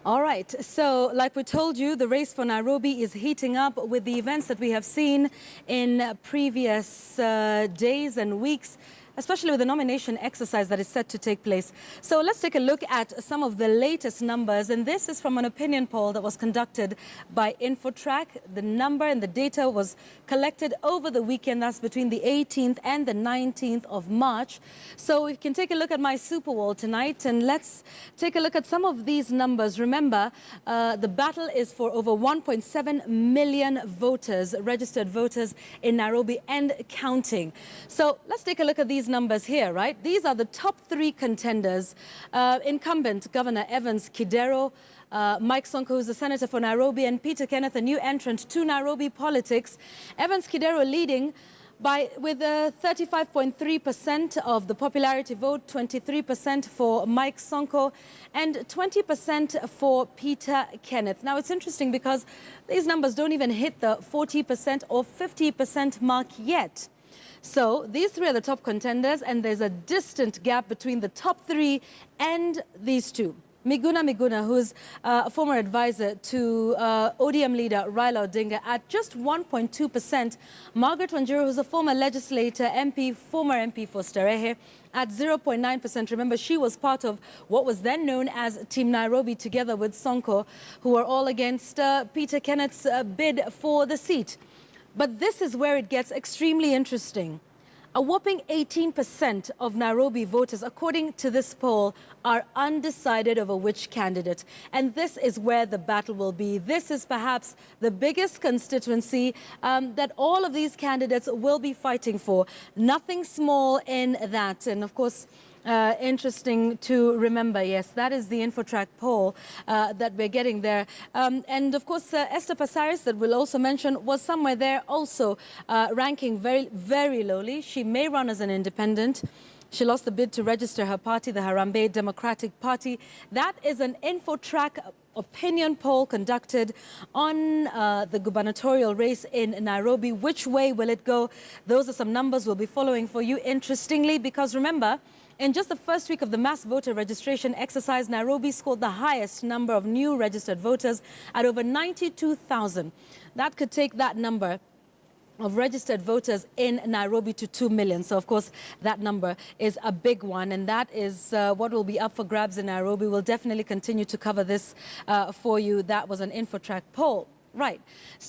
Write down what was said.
All right, so like we told you, the race for Nairobi is heating up with the events that we have seen in previous days and weeks, especially with the nomination exercise that is set to take place. So let's take a look at some of the latest numbers, and this is from an opinion poll that was conducted by Infotrak. The number and the data was collected over the weekend, that's between the 18th and the 19th of March. So we can take a look at my super wall tonight, and let's take a look at some of these numbers. Remember, the battle is for over 1.7 million voters, registered voters in Nairobi and counting. So let's take a look at these numbers here, right? These are the top three contenders. Incumbent Governor Evans Kidero, Mike Sonko, who's the senator for Nairobi, and Peter Kenneth, a new entrant to Nairobi politics. Evans Kidero leading with 35.3% of the popularity vote, 23% for Mike Sonko, and 20% for Peter Kenneth. Now, it's interesting because these numbers don't even hit the 40% or 50% mark yet. So these three are the top contenders, and there's a distant gap between the top three and these two. Miguna, who's a former advisor to ODM leader Raila Odinga, at just 1.2%. Margaret Wanjiru, who's a former legislator, former MP for Starehe, at 0.9%. Remember, she was part of what was then known as Team Nairobi, together with Sonko, who were all against Peter Kenneth's bid for the seat. But this is where it gets extremely interesting. A whopping 18% of Nairobi voters, according to this poll, are undecided over which candidate. And this is where the battle will be. This is perhaps the biggest constituency that all of these candidates will be fighting for. Nothing small in that. And of course, interesting to remember, yes, that is the Infotrak poll that we're getting there. And of course, Esther Passaris, that we'll also mention, was somewhere there also, ranking very, very lowly. She may run as an independent. She lost the bid to register her party, the Harambee Democratic Party. That is an Infotrak opinion poll conducted on the gubernatorial race in Nairobi. Which way will it go? Those are some numbers we'll be following for you, interestingly, because remember, in just the first week of the mass voter registration exercise, Nairobi scored the highest number of new registered voters at over 92,000. That could take that number of registered voters in Nairobi to 2 million. So, of course, that number is a big one, and that is what will be up for grabs in Nairobi. We'll definitely continue to cover this for you. That was an Infotrak poll. Right.